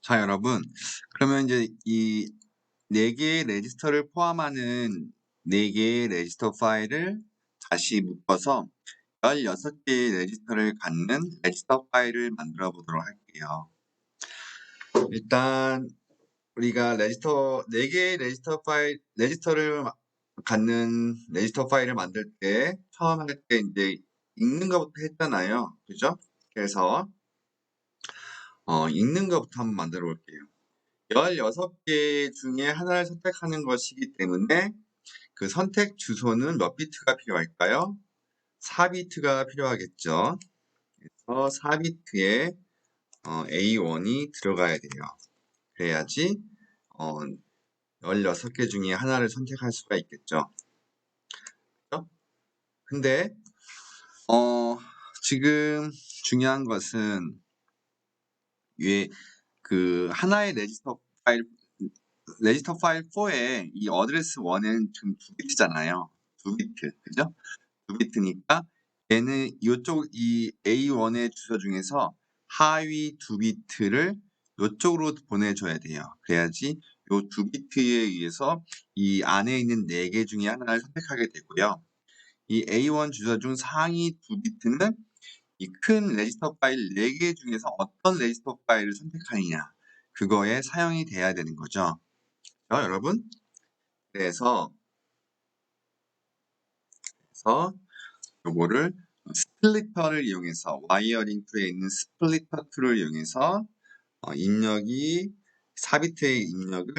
자, 여러분. 그러면 이제 이 4개의 레지스터를 포함하는 4개의 레지스터 파일을 다시 묶어서 16개의 레지스터를 갖는 레지스터 파일을 만들어 보도록 할게요. 일단 우리가 4개의 레지스터를 갖는 레지스터 파일을 만들 때 처음 할 때 이제 읽는 것부터 했잖아요. 그죠? 그래서 읽는 것부터 한번 만들어 볼게요. 16개 중에 하나를 선택하는 것이기 때문에 그 선택 주소는 몇 비트가 필요할까요? 4비트가 필요하겠죠. 그래서 4비트에 A1이 들어가야 돼요. 그래야지 16개 중에 하나를 선택할 수가 있겠죠. 그렇죠? 근데 지금 중요한 것은 그 하나의 레지스터 파일 4에 이 어드레스 1은 지금 2비트잖아요. 2비트. 그죠? 2비트니까 얘는 이 A1의 주소 중에서 하위 2비트를 이쪽으로 보내줘야 돼요. 그래야지 요 2비트에 의해서 이 안에 있는 4개 중에 하나를 선택하게 되고요. 이 A1 주소 중 상위 2비트는 이 큰 레지스터 파일 4개 중에서 어떤 레지스터 파일을 선택하느냐, 그거에 사용이 돼야 되는 거죠. 여러분? 그래서 요거를 스플리터를 이용해서 와이어링 툴에 있는 스플리터 툴을 이용해서 입력이 4비트의 입력을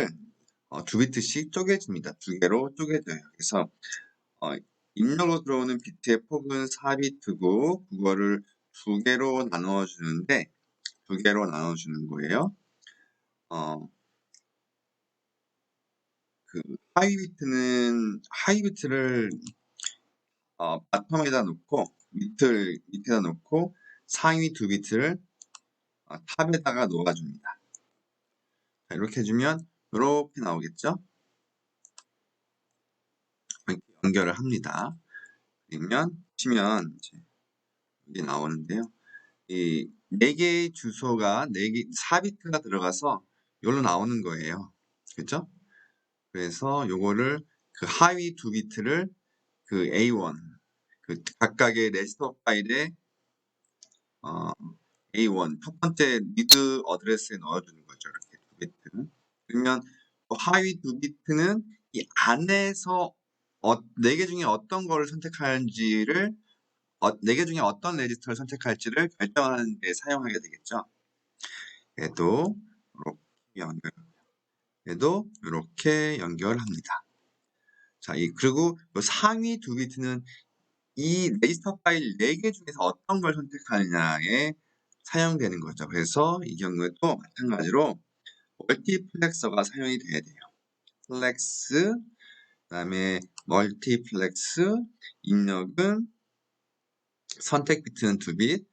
2비트씩 쪼개집니다. 2개로 쪼개져요. 그래서 입력으로 들어오는 비트의 폭은 4비트고 그거를 2개로 나눠주는데 2개로 나눠주는 거예요. 그 하위 비트를 바텀에다 놓고 밑에다 놓고 상위 2비트를 탑에다가 놓아줍니다. 자, 이렇게 해주면 이렇게 나오겠죠? 이렇게 연결을 합니다. 그러면 보시면 이제 이게 나오는데요. 이 4개의 주소가 4비트가 들어가서 여기로 나오는 거예요. 그죠? 그래서 요거를 그 하위 2비트를 그 A1 그 각각의 레지스터 파일에 A1 첫 번째 리드 어드레스에 넣어주는 거죠. 이렇게 2비트. 그러면 하위 2비트는 이 안에서 4개 중에 어떤 거를 선택하는지를 4개 중에 어떤 레지스터를 선택할지를 결정하는 데 사용하게 되겠죠. 얘도 이렇게 연결합니다. 자, 그리고 상위 2비트는 이 레지스터 파일 4개 중에서 어떤 걸 선택하느냐에 사용되는 거죠. 그래서 이 경우에도 마찬가지로 멀티플렉서가 사용이 돼야 돼요. 플렉스, 그 다음에 멀티플렉스, 입력은 선택 비트는 2비트,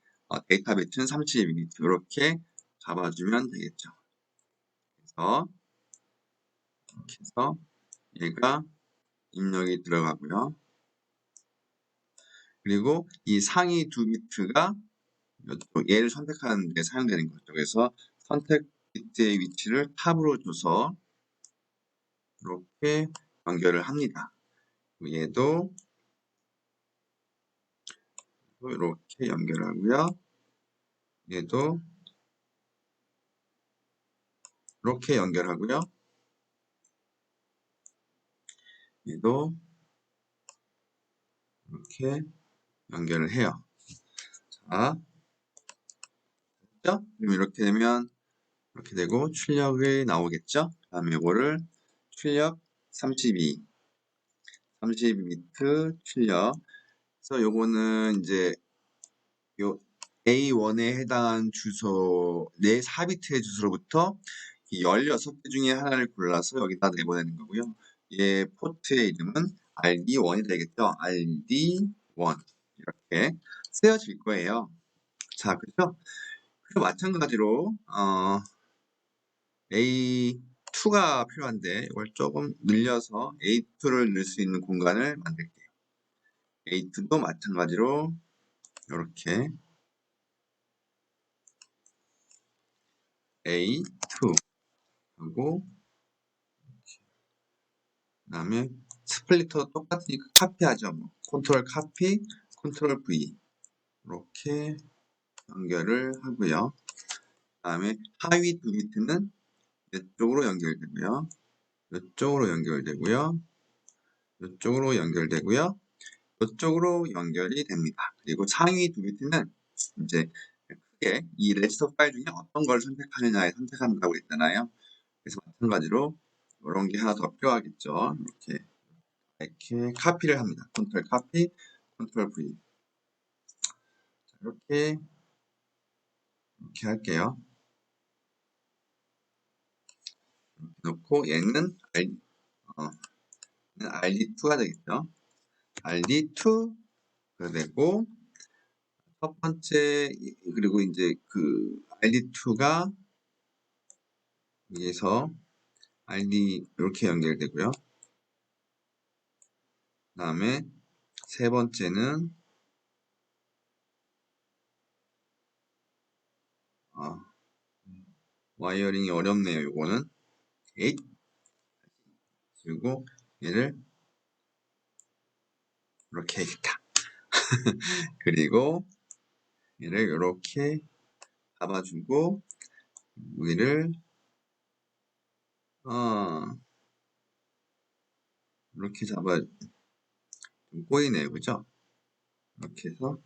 데이터 비트는 32비트 이렇게 잡아주면 되겠죠. 그래서 이렇게 해서 얘가 입력이 들어가고요. 그리고 이 상위 2비트가 얘를 선택하는 데 사용되는 거죠. 그래서 선택 비트의 위치를 탑으로 줘서 이렇게 연결을 합니다. 얘도 이렇게 연결하고요. 얘도 이렇게 연결하고요. 얘도 이렇게 연결을 해요. 자, 됐죠? 그럼 이렇게 되면 이렇게 되고 출력이 나오겠죠? 그 다음에 이거를 출력 32비트 출력. 그래서 요거는 이제 요 A1에 해당한 주소, 4비트의 주소로부터 16개 중에 하나를 골라서 여기다 내보내는 거고요. 얘 포트의 이름은 RD1이 되겠죠. RD1 이렇게 쓰여질 거예요. 자, 그렇죠? 그리고 마찬가지로 A2가 필요한데 이걸 조금 늘려서 A2를 넣을 수 있는 공간을 만들게요. A2도 마찬가지로 이렇게 A2 그리고 그다음에 스플리터 똑같으니까 카피하죠. 뭐. 컨트롤 카피, 컨트롤 V 이렇게 연결을 하고요. 그다음에 하위 두 비트는 이쪽으로 연결되고요. 이쪽으로 연결되고요. 이쪽으로 연결되고요. 이쪽으로 연결이 됩니다. 그리고 상위 두 비트는 이제 크게 이 레지스터 파일 중에 어떤 걸 선택하느냐에 선택한다고 했잖아요. 그래서 마찬가지로 이런 게 하나 더 필요하겠죠. 이렇게 카피를 합니다. 컨트롤 카피, 컨트롤 V. 이렇게 할게요. 이렇게 놓고 얘는 RD2가 되겠죠. RD2가 되고 첫 번째 그리고 이제 그 RD2가 여기서 RD 이렇게 연결되고요. 그 다음에 세 번째는 와이어링이 어렵네요. 요거는 8 그리고 얘를 이렇게 해야겠다. 그리고 얘를 이렇게 잡아주고 여기를 이렇게 잡아 좀 꼬이네요. 그죠? 이렇게 해서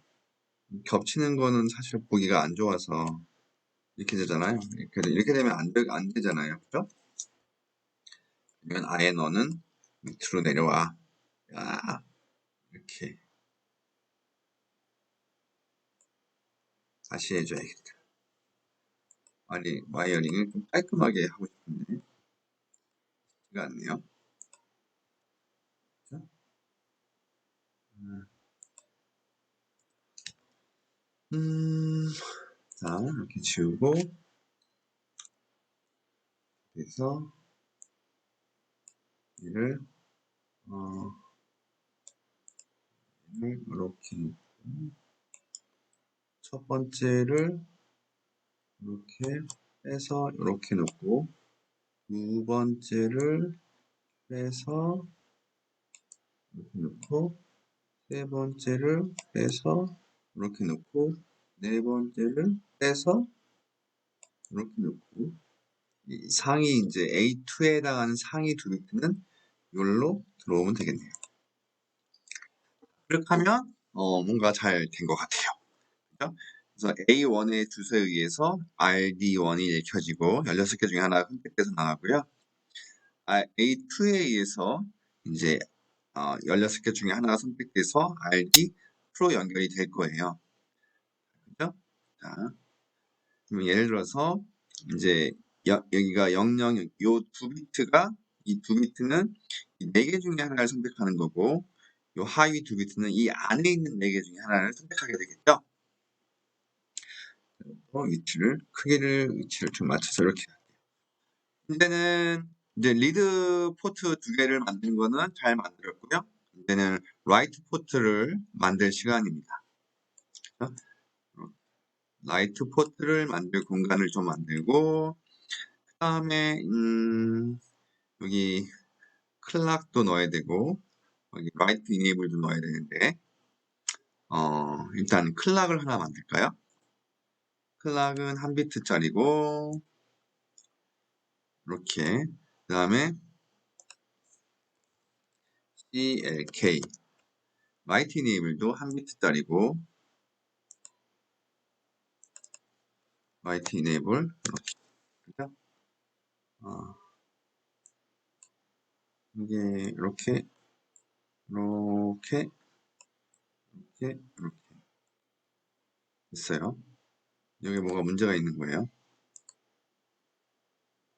겹치는 거는 사실 보기가 안 좋아서 이렇게 되잖아요. 이렇게 되면 안 되잖아요. 그죠? 그러면 아예 너는 밑으로 내려와. 야, 이렇게 다시 해줘야겠다. 와이어링을 좀 깔끔하게 하고 싶은데 쉽지가 않네요. 그죠? 자, 이렇게 지우고 그래서 얘를 이렇게 놓고 첫 번째를 이렇게 빼서 이렇게 놓고 두 번째를 빼서 이렇게 놓고 세 번째를 빼서 이렇게 놓고 네 번째를 빼서 이렇게 놓고 이 상위 이제 A2에 해당하는 상위 두 비트는 이걸로 들어오면 되겠네요. 그렇게 하면 뭔가 잘 된 것 같아요. 그렇죠? 그래서 A1의 주소에 의해서 RD1이 읽혀지고 16개 중에 하나가 선택돼서 나가고요. A2에 의해서 이제 16개 중에 하나가 선택돼서 RD 프로 연결이 될 거예요. 그죠? 자, 그럼 예를 들어서 이제 여기가 00, 요 두 비트가 이 두 비트는 이 4개 중에 하나를 선택하는 거고 요 하위 두 비트는 이 안에 있는 4개 중에 하나를 선택하게 되겠죠. 위치를 좀 맞춰서 이렇게 이제는 이제 리드 포트 2개를 만드는 거는 잘 만들었고요. 이제는 라이트 포트를 만들 시간입니다. 라이트 포트를 만들 공간을 좀 만들고 그 다음에 여기 클락도 넣어야 되고 여기 라이트 이네이블도 넣어야 되는데 일단 클락을 하나 만들까요? 클락은 1비트짜리고 이렇게 그 다음에 CLK 라이트 이네이블도 1비트짜리고 라이트 이네이블 이렇게 그죠? 이게 이렇게 있어요. 여기 뭐가 문제가 있는 거예요.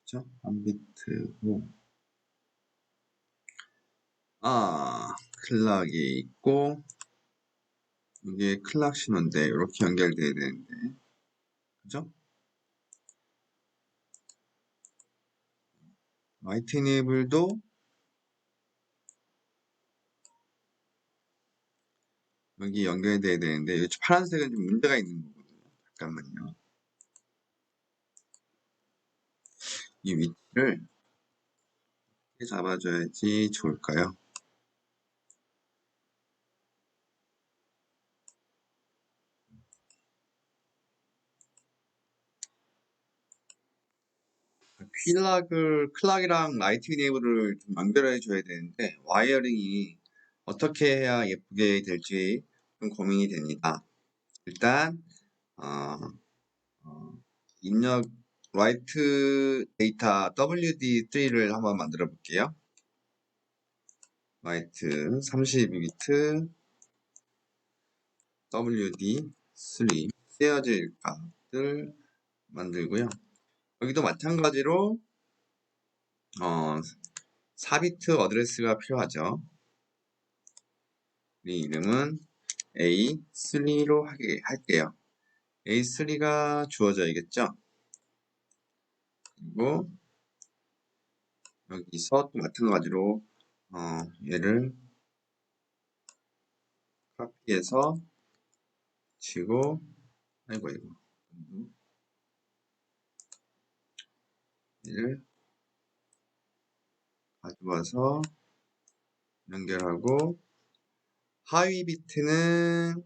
그죠? 1비트고 클락이 있고 이게 클락 신호인데 이렇게 연결돼야 되는데 그죠? 라이트 이네이블도 여기 연결돼야 되는데 이 파란색은 좀 문제가 있는 거거든요. 잠깐만요. 이 위치를 어떻게 잡아줘야지 좋을까요? 클락이랑 라이트 이네이블을 좀 연결해 줘야 되는데 와이어링이 어떻게 해야 예쁘게 될지 좀 고민이 됩니다. 일단 입력 라이트 데이터 WD3를 한번 만들어 볼게요. 라이트 32비트 WD3 쓰여질 값을 만들고요. 여기도 마찬가지로 4비트 어드레스가 필요하죠. 이 이름은 A3로 할게요. A3가 주어져야겠죠. 그리고 여기서 또 마찬가지로 얘를 카피해서 치고 아이고 얘를 가져와서 연결하고 하위 비트는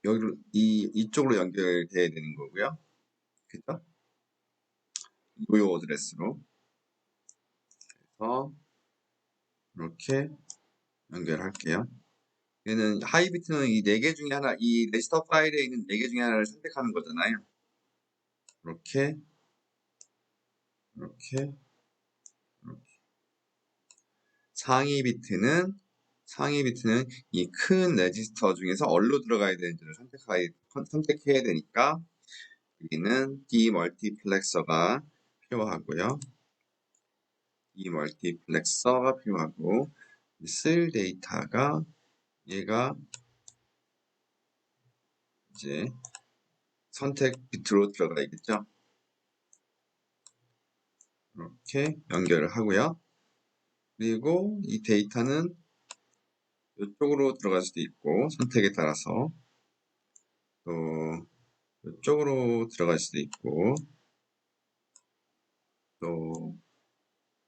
여기로 이쪽으로 연결돼야 되는 거고요. 그죠? 요 어드레스로 그래서 이렇게 연결할게요. 얘는 하위 비트는 이 4개 중에 하나, 이 레지스터 파일에 있는 4개 중에 하나를 선택하는 거잖아요. 이렇게 이렇게 상위 비트는 이 큰 레지스터 중에서 어디로 들어가야 되는지를 선택해야 되니까 여기는 디멀티플렉서가 필요하고요. 디멀티플렉서가 필요하고 쓸 데이터가 얘가 이제 선택 비트로 들어가야겠죠. 이렇게 연결을 하고요. 그리고 이 데이터는 이쪽으로 들어갈 수도 있고 선택에 따라서 또 이쪽으로 들어갈 수도 있고 또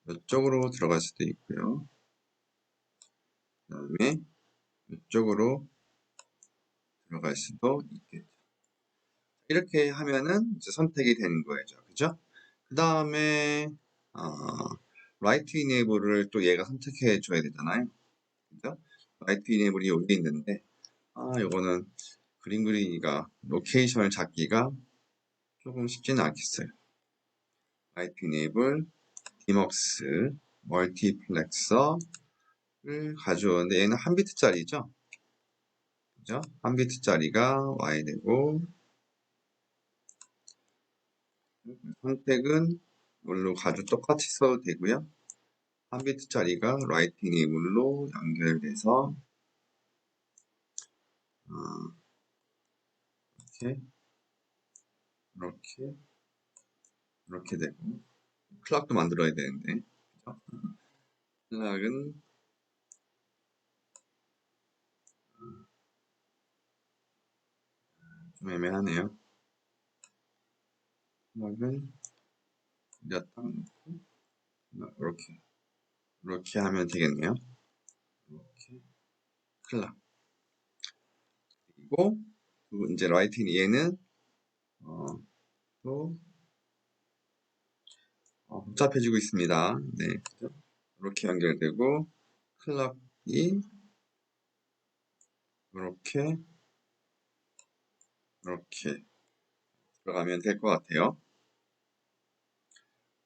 이쪽으로 들어갈 수도 있고요. 그 다음에 이쪽으로 들어갈 수도 있겠죠. 이렇게 하면은 이제 선택이 되는 거죠. 그죠? 그 다음에 라이트 이네이블을 또 얘가 선택해 줘야 되잖아요. 그죠? 라이트 이네이블이 여기 있는데 요거는 그림 그리기가 로케이션을 잡기가 조금 쉽지는 않겠어요. 라이트 이네이블 디먹스 멀티플렉서를 가져오는데 얘는 한 비트짜리죠. 그죠? 한 비트짜리가 와야 되고 선택은 물로 똑같이 써도 되고요. 한 비트짜리가 라이트 이네이블로 연결돼서 이렇게 이렇게 이렇게 되고 클락도 만들어야 되는데 그죠? 클락은 좀 애매하네요. 클락은 몇 단 이렇게 하면 되겠네요. 이렇게 클락 그리고 이제 라이팅 얘는 또 복잡해지고 있습니다. 네, 그죠? 이렇게 연결되고 클락이 이렇게 들어가면 될 것 같아요.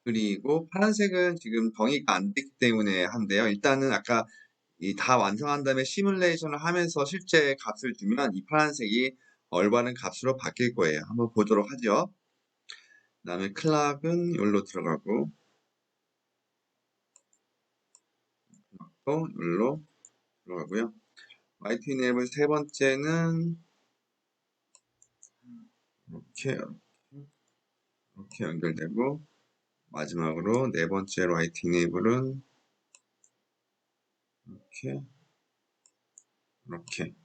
그리고 파란색은 지금 정의가 안 됐기 때문에 한데요. 일단은 아까 다 완성한 다음에 시뮬레이션을 하면서 실제 값을 주면 이 파란색이 올바른 값으로 바뀔 거예요. 한번 보도록 하죠. 그 다음에 클락은 여기로 들어가고 또 여기로 들어가고요. 라이트 이네이블 세 번째는 이렇게 연결되고 마지막으로 네 번째 라이트 이네이블은 이렇게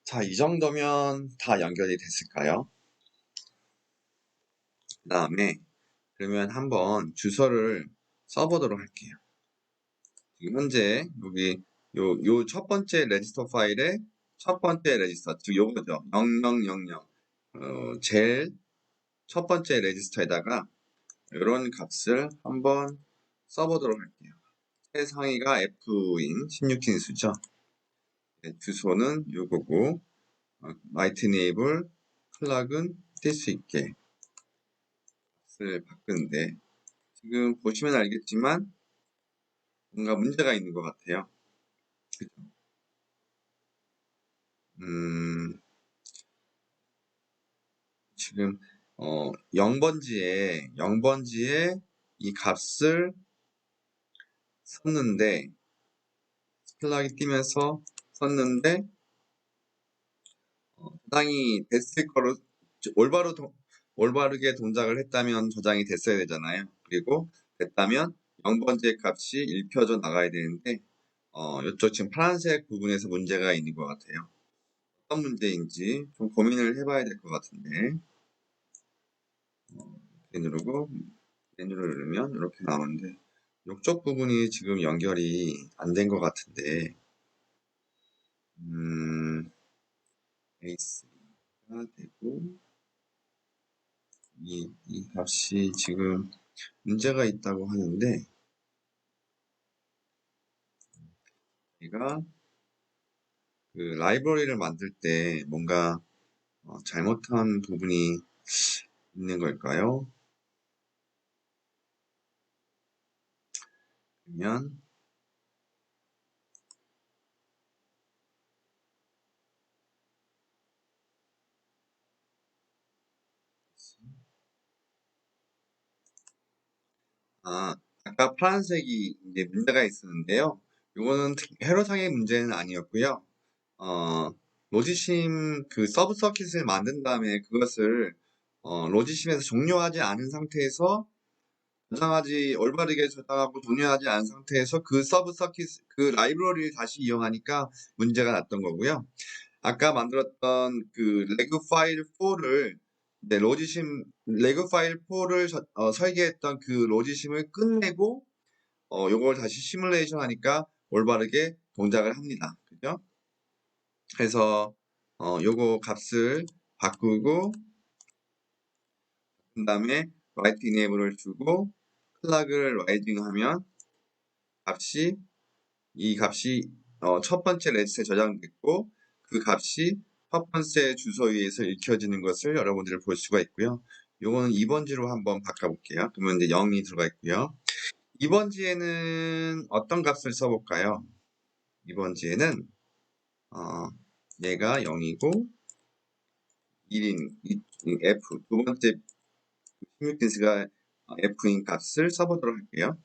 자, 이 정도면 다 연결이 됐을까요? 그 다음에 그러면 한번 주소를 써보도록 할게요. 지금 현재 여기 요 첫 번째 레지스터 파일의 첫 번째 레지스터, 즉 요거죠. 0000 제일 첫 번째 레지스터에다가 이런 값을 한번 써보도록 할게요. 최상위가 F인 16진수죠. 주소는 요거고 라이트 이네이블 클락은 뜰 수 있게 값을 바꾸는데 지금 보시면 알겠지만 뭔가 문제가 있는 것 같아요. 그죠? 지금 0번지에 이 값을 썼는데 클락이 뜨면서 썼는데 저장이 됐을 거로 올바르게 동작을 했다면 저장이 됐어야 되잖아요. 그리고 됐다면 0번지의 값이 읽혀져 나가야 되는데 이쪽 지금 파란색 부분에서 문제가 있는 것 같아요. 어떤 문제인지 좀 고민을 해봐야 될 것 같은데 누르고 메뉴를 누르면 이렇게 나오는데 이쪽 부분이 지금 연결이 안 된 것 같은데 A3가 되고 이 값이 지금 문제가 있다고 하는데 제가 그 라이브러리를 만들 때 뭔가 잘못한 부분이 있는 걸까요? 그러면 아까 파란색이 이제 문제가 있었는데요. 이거는 회로상의 문제는 아니었고요. 로지심 그 서브 서킷을 만든 다음에 그것을 로지심에서 종료하지 않은 상태에서 올바르게 저장하고 종료하지 않은 상태에서 그 서브 서킷 그 라이브러리를 다시 이용하니까 문제가 났던 거고요. 아까 만들었던 그 레그 파일 4를 로지심 레그 파일 4를 설계했던 그 로지심을 끝내고 요걸 다시 시뮬레이션 하니까 올바르게 동작을 합니다. 그죠? 그래서 요거 값을 바꾸고 그 다음에 라이트 이네이블을 주고 클락을 라이징 하면 이 값이 첫 번째 레지스터에 저장됐고 그 값이 첫 번째 주소 위에서 읽혀지는 것을 여러분들이 볼 수가 있고요. 요거는 2번지로 한번 바꿔볼게요. 그러면 이제 0이 들어가 있고요. 2번지에는 어떤 값을 써볼까요? 2번지에는 얘가 0이고 1인 F 두 번째 16진수가 F인 값을 써보도록 할게요.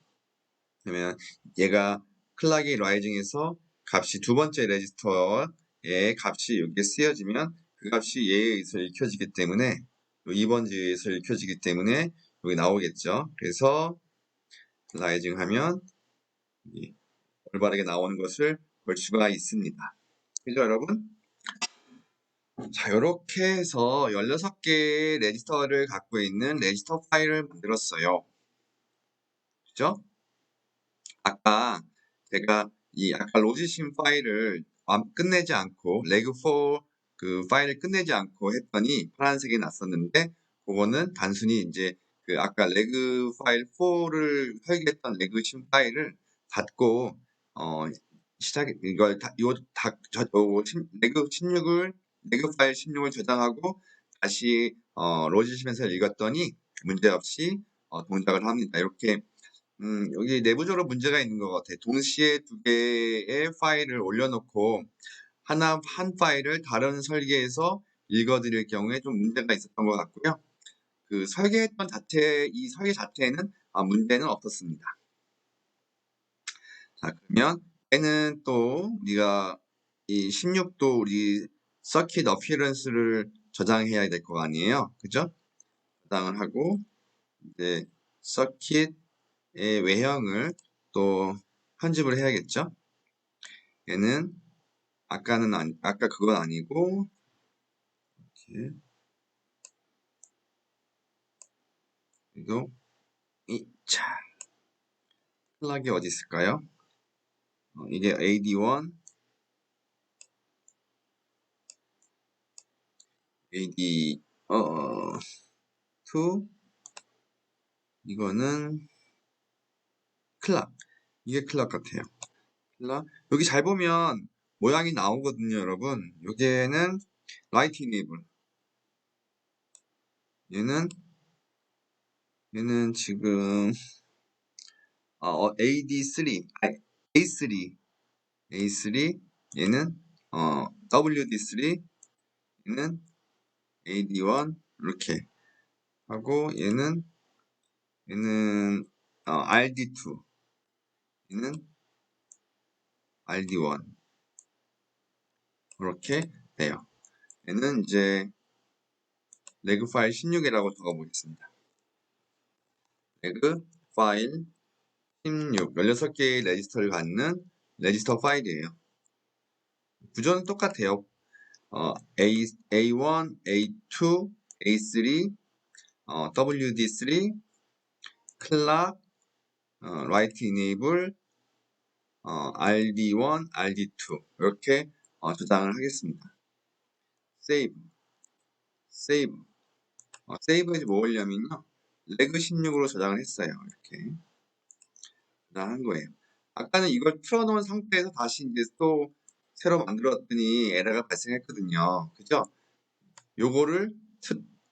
그러면 얘가 클락이 라이징에서 값이 두 번째 레지스터의 값이 여기에 쓰여지면 그 값이 얘에 의해서 읽혀지기 때문에 2번지에 의해서 읽혀지기 때문에 여기 나오겠죠. 그래서 라이징 하면 올바르게 나오는 것을 볼 수가 있습니다. 그죠 여러분? 자, 이렇게 해서 16개의 레지스터를 갖고 있는 레지스터 파일을 만들었어요. 그죠? 아까 제가 아까 로지심 파일을 끝내지 않고 레그4 그 파일을 끝내지 않고 했더니 파란색이 났었는데 그거는 단순히 이제 그 아까 레그 파일 4를 설계했던 레그심 파일을 닫고 이걸 레그 16을 레그 파일 16을 저장하고 다시 로지심에서 읽었더니 문제없이 동작을 합니다. 이렇게 여기 내부적으로 문제가 있는 것 같아요. 동시에 두 개의 파일을 올려놓고 한 파일을 다른 설계에서 읽어드릴 경우에 좀 문제가 있었던 것 같고요. 그 설계했던 이 설계 자체에는 문제는 없었습니다. 자, 그러면 얘는 또 우리가 이 16도 우리 서킷 어피어런스를 저장해야 될 거 아니에요. 그죠? 저장을 하고 이제 서킷 외형을 또 편집을 해야겠죠. 얘는 아까 그건 아니고 이렇게 그리고 자, 클락이 어디 있을까요? 이게 AD1, AD2, 이거는 클락. 이게 클락 같아요. 클락. 여기 잘 보면 모양이 나오거든요, 여러분. 여기에는 라이트 이네이블. 얘는 지금 AD3, A3, 얘는 WD3, 얘는 AD1 이렇게 하고 얘는 RD2, 얘는 RD1 이렇게 돼요. 얘는 이제 레그 파일 16이라고 적어보겠습니다. 레그 파일 16, 16개의 레지스터를 갖는 레지스터 파일이에요. 구조는 똑같아요. A1, A2, A3, WD3, 클락, write enable, RD1, RD2 이렇게 저장을 하겠습니다. save, save에서 뭐 하려면요, 레그 16으로 저장을 했어요. 이렇게 저장한 거예요. 아까는 이걸 틀어놓은 상태에서 다시 이제 또 새로 만들었더니 에러가 발생했거든요. 그죠? 요거를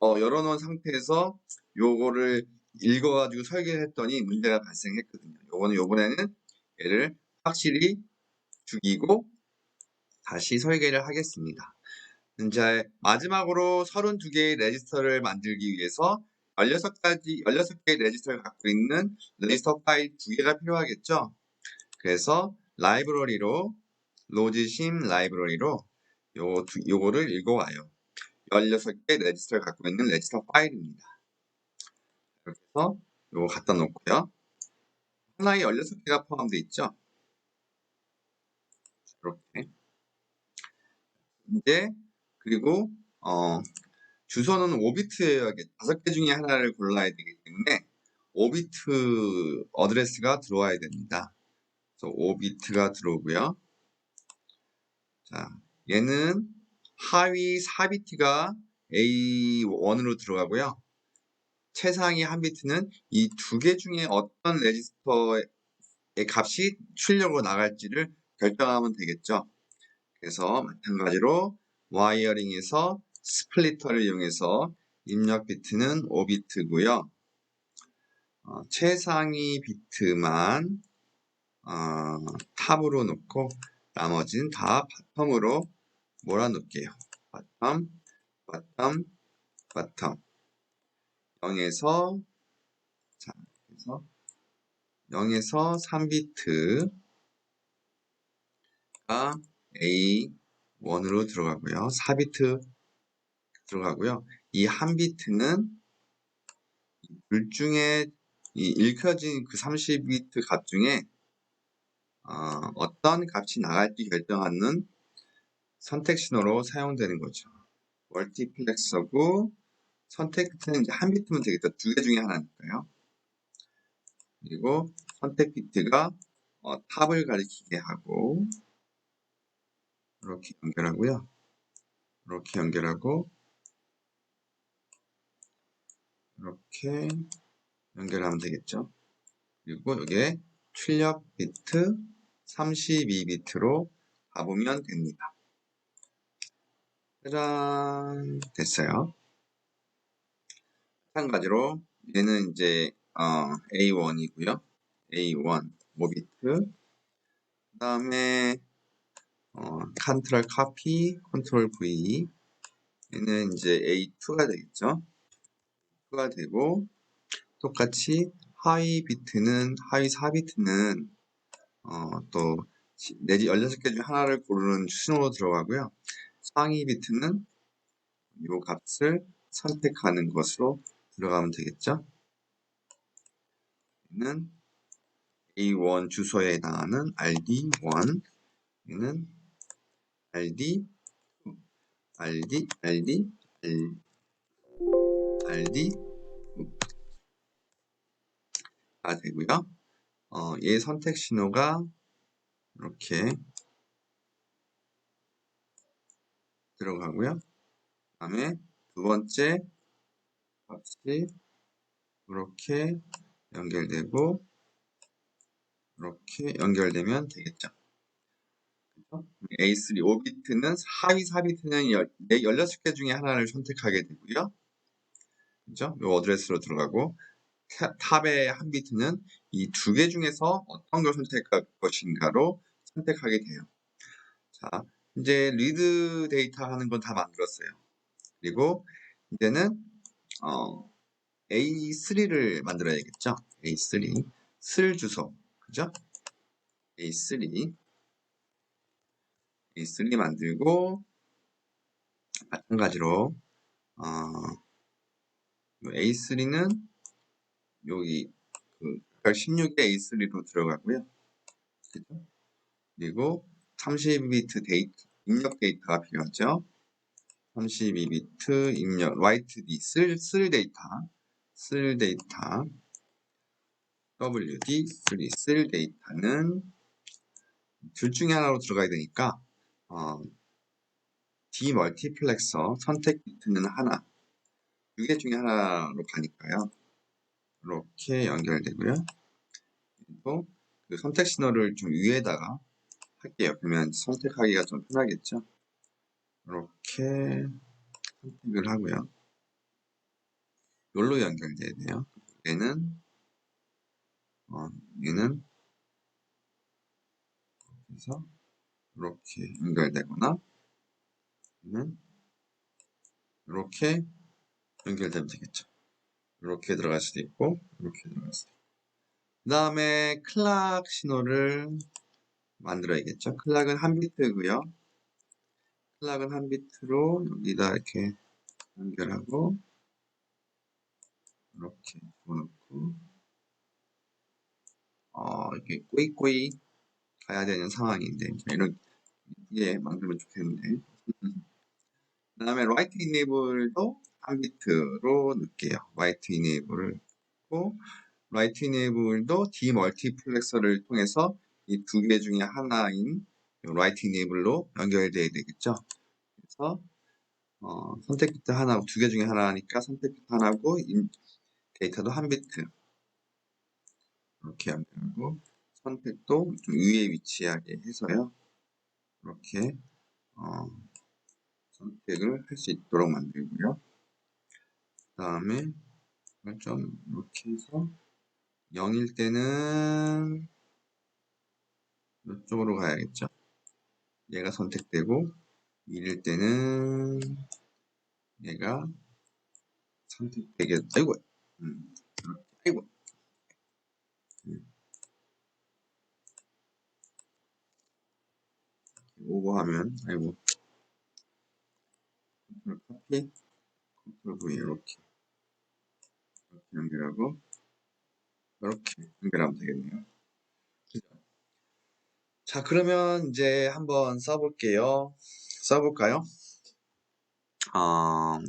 열어놓은 상태에서 요거를 읽어가지고 설계를 했더니 문제가 발생했거든요. 요번에는 얘를 확실히 죽이고 다시 설계를 하겠습니다. 이제 마지막으로 32개의 레지스터를 만들기 위해서 16개의 레지스터를 갖고 있는 레지스터 파일 2개가 필요하겠죠. 그래서 라이브러리로 로지심 라이브러리로 요거를 읽어와요. 16개 레지스터를 갖고 있는 레지스터 파일입니다. 이렇게 해서 요거 갖다 놓고요. 하나에 16개가 포함되어 있죠. 이렇게. 이제 그리고 주소는 5비트여야 5개 중에 하나를 골라야 되기 때문에 5비트 어드레스가 들어와야 됩니다. 그래서 5비트가 들어오고요. 자, 얘는 하위 4비트가 A1으로 들어가고요. 최상위 1비트는 이 2개 중에 어떤 레지스터의 값이 출력으로 나갈지를 결정하면 되겠죠. 그래서 마찬가지로 와이어링에서 스플리터를 이용해서 입력 비트는 5비트고요. 최상위 비트만 탑으로 놓고 나머지는 다 바텀으로 몰아놓을게요. 바텀 0에서 자, 그래서 0에서 3비트가 A1으로 들어가고요. 4비트 들어가고요. 이 한 비트는 둘 중에 이 읽혀진 그 30비트 값 중에 어떤 값이 나갈지 결정하는 선택 신호로 사용되는 거죠. 멀티플렉서고 선택 비트는 이제 한 비트면 되겠죠. 2개 중에 하나니까요. 그리고 선택 비트가 탑을 가리키게 하고 이렇게 연결하고요. 이렇게 연결하고 이렇게 연결하면 되겠죠. 그리고 여기에 출력 비트 32비트로 가보면 됩니다. 짜잔, 됐어요. 마찬가지로 얘는 이제 A1이고요. A1 5비트. 그 다음에 컨트롤 카피, 컨트롤 V. 얘는 이제 A2가 되겠죠. 2가 되고 똑같이 하위 4비트는 또 내지 16개 중 하나를 고르는 수준으로 들어가고요. 상위 비트는 이 값을 선택하는 것으로 들어가면 되겠죠. 얘는 A1 주소에 해당하는 RD1, 얘는 RD, RD, 되고요. 얘 선택 신호가 이렇게 들어가고요. 그 다음에 두 번째 값이 이렇게 연결되고 이렇게 연결되면 되겠죠. A3 5비트는 하위 4비트는 16개 중에 하나를 선택하게 되고요. 그죠? 이 어드레스로 들어가고 탑의 한 비트는 이 두 개 중에서 어떤 걸 선택할 것인가로 선택하게 돼요. 자, 이제 리드 데이터 하는 건 다 만들었어요. 그리고 이제는 A3를 만들어야겠죠. A3 슬 주소, 그죠? A3 만들고 마찬가지로 A3는 여기 그 16의 A3로 들어가고요. 그죠? 그리고 32비트 데이터 입력 데이터가 필요하죠. 32비트 입력 write-d 쓸 데이터 WD3 쓸 데이터는 둘 중에 하나로 들어가야 되니까 디멀티플렉서 선택 비트는 하나, 두 개 중에 하나로 가니까요. 이렇게 연결되고요. 그리고 그 선택 신호를 좀 위에다가 할게요. 그러면 선택하기가 좀 편하겠죠. 이렇게 선택을 하고요. 여기로 연결돼야 돼요. 얘는 그래서 이렇게 연결되거나 얘는 이렇게 연결되면 되겠죠. 이렇게 들어갈 수도 있고 이렇게 들어갈 수도 있고. 그 다음에 클락 신호를 만들어야겠죠. 클락은 한 비트고요. 클락은 한 비트로 여기다 이렇게 연결하고 이렇게 집어넣고 이게 꼬이꼬이 가야 되는 상황인데 이런 게 만들면 좋겠는데 그 다음에 write enable도 한 비트로 넣을게요. write enable을 고 write enable도 디멀티플렉서를 통해서 이 두 개 중에 하나인 write enable로 연결돼야 되겠죠. 그래서 선택 비트 하나고 두 개 중에 하나니까 선택 비트 하나고 데이터도 한 비트 이렇게 연결하고 선택도 좀 위에 위치하게 해서요. 이렇게 선택을 할 수 있도록 만들고요. 그 다음에 좀 이렇게 해서 0일 때는 이쪽으로 가야겠죠. 얘가 선택되고 1일 때는 얘가 선택되게 아이고 아이고 오버하면 아이고 컨트롤 커피 컨트롤 V 이렇게 연결하고 이렇게 연결하면 되겠네요. 자, 그러면 이제 한번 써볼게요. 써볼까요?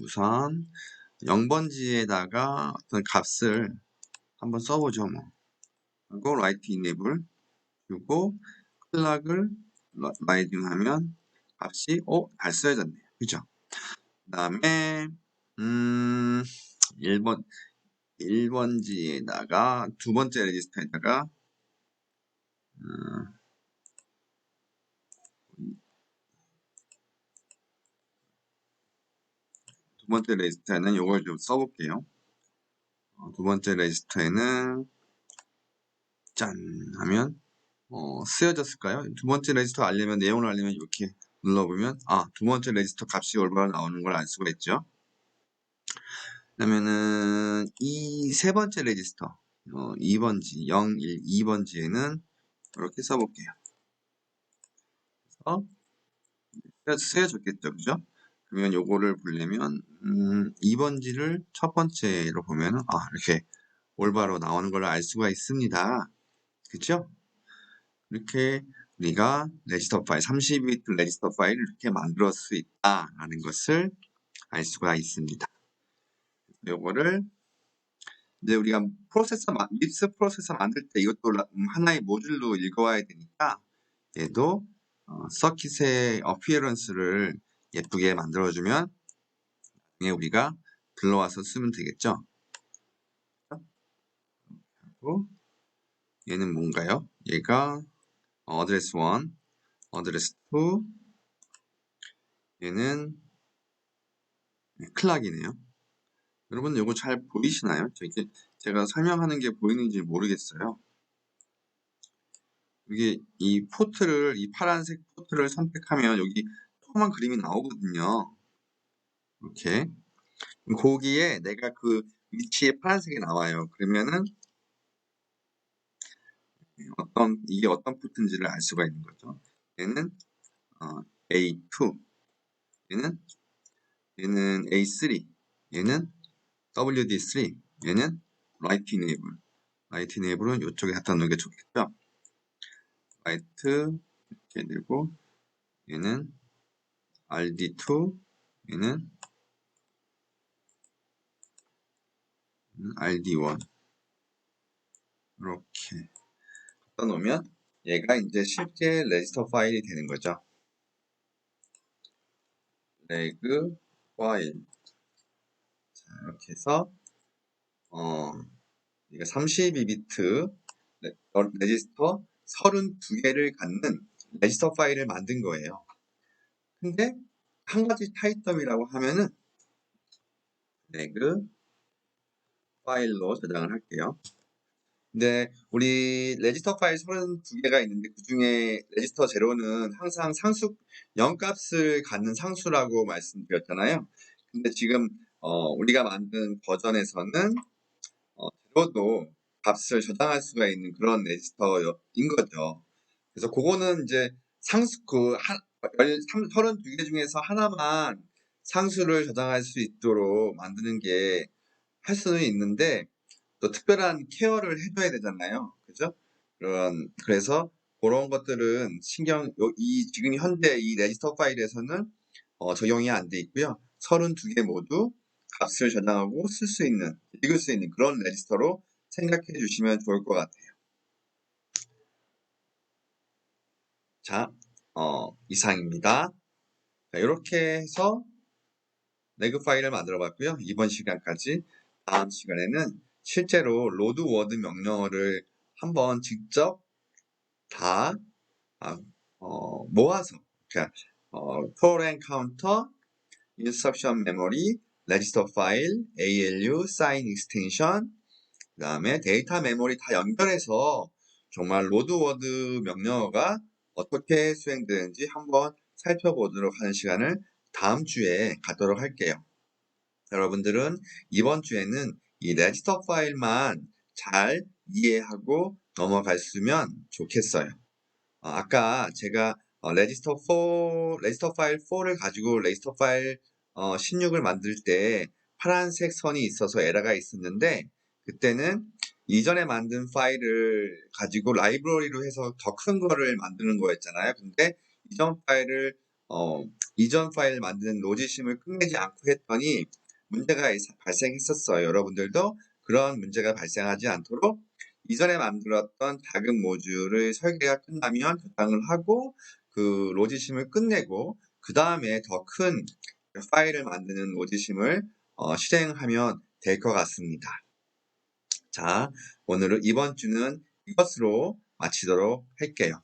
우선 0번지에다가 어떤 값을 한번 써보죠. 뭐. 그리고 write enable 그리고 클락을 라이딩 하면 값이 잘 써야졌네요. 그죠? 그 다음에 1번지에다가 두 번째 레지스터에다가 두 번째 레지스터에는 이걸 좀 써볼게요. 두 번째 레지스터에는 짠 하면 쓰여졌을까요? 두 번째 레지스터 알려면 내용을 알려면 이렇게 눌러보면 두 번째 레지스터 값이 올바로 나오는 걸 알 수가 있죠. 그러면은 이 세 번째 레지스터 2번지 0, 1, 2번지에는 이렇게 써볼게요. 쓰여졌겠죠, 그죠? 그러면 요거를 보려면 2번지를 첫 번째로 보면은 이렇게 올바로 나오는 걸 알 수가 있습니다. 그죠? 이렇게 우리가 레지스터 파일 32비트 레지스터 파일을 이렇게 만들 수 있다라는 것을 알 수가 있습니다. 요거를 이제 우리가 밉스 프로세서 만들 때 이것도 하나의 모듈로 읽어와야 되니까 얘도 서킷의 어피어런스를 예쁘게 만들어주면 나중에 우리가 불러와서 쓰면 되겠죠. 그리고 얘는 뭔가요? 얘가 어드레스 1, 어드레스 2, 얘는 클락이네요. 여러분 이거 잘 보이시나요? 제가 설명하는 게 보이는지 모르겠어요. 이게 이 파란색 포트를 선택하면 여기 조그만 그림이 나오거든요. 이렇게. 거기에 내가 그 위치에 파란색이 나와요. 그러면은 이게 어떤 포트인지를 알 수가 있는 거죠. 얘는 A2, 얘는 A3, 얘는 WD3, 얘는 Write Enable. Write Enable은 이쪽에 갖다 놓는 게 좋겠죠. Write 이렇게 되고 얘는 RD2, 얘는 RD1 이렇게 갖다 놓으면 얘가 이제 실제 레지스터 파일이 되는 거죠. 레그 파일. 자, 이렇게 해서 이게 32비트 레지스터 32개를 갖는 레지스터 파일을 만든 거예요. 근데 한 가지 타이점이라고 하면은 레그 파일로 저장을 할게요. 근데 우리 레지스터 파일 32개가 있는데 그 중에 레지스터 제로는 항상 상수 0값을 갖는 상수라고 말씀드렸잖아요. 근데 지금 우리가 만든 버전에서는 제로도 값을 저장할 수가 있는 그런 레지스터인 거죠. 그래서 그거는 이제 상수 32개 중에서 하나만 상수를 저장할 수 있도록 만드는 게 할 수는 있는데 또 특별한 케어를 해줘야 되잖아요. 그죠? 그래서 그런 것들은 지금 현재 이 레지스터 파일에서는 적용이 안 돼 있고요. 32개 모두 값을 저장하고 읽을 수 있는 그런 레지스터로 생각해 주시면 좋을 것 같아요. 자, 이상입니다. 자, 이렇게 해서 레그 파일을 만들어 봤고요. 이번 시간까지. 다음 시간에는 실제로 로드 워드 명령어를 한번 직접 다 모아서 그러니까 for and counter, instruction memory, register file, ALU, sign extension, 그 다음에 데이터 메모리 다 연결해서 정말 로드 워드 명령어가 어떻게 수행되는지 한번 살펴보도록 하는 시간을 다음 주에 갖도록 할게요. 여러분들은 이번 주에는 이 레지스터 파일만 잘 이해하고 넘어갔으면 좋겠어요. 아까 제가 레지스터 파일 4를 가지고 레지스터 파일 16을 만들 때 파란색 선이 있어서 에러가 있었는데 그때는 이전에 만든 파일을 가지고 라이브러리로 해서 더 큰 거를 만드는 거였잖아요. 근데 이전 파일 만드는 로지심을 끝내지 않고 했더니 문제가 발생했었어요. 여러분들도 그런 문제가 발생하지 않도록 이전에 만들었던 작은 모듈을 설계가 끝나면 저장을 하고 그 로지심을 끝내고 그 다음에 더 큰 파일을 만드는 로지심을 실행하면 될 것 같습니다. 자, 이번 주는 이것으로 마치도록 할게요.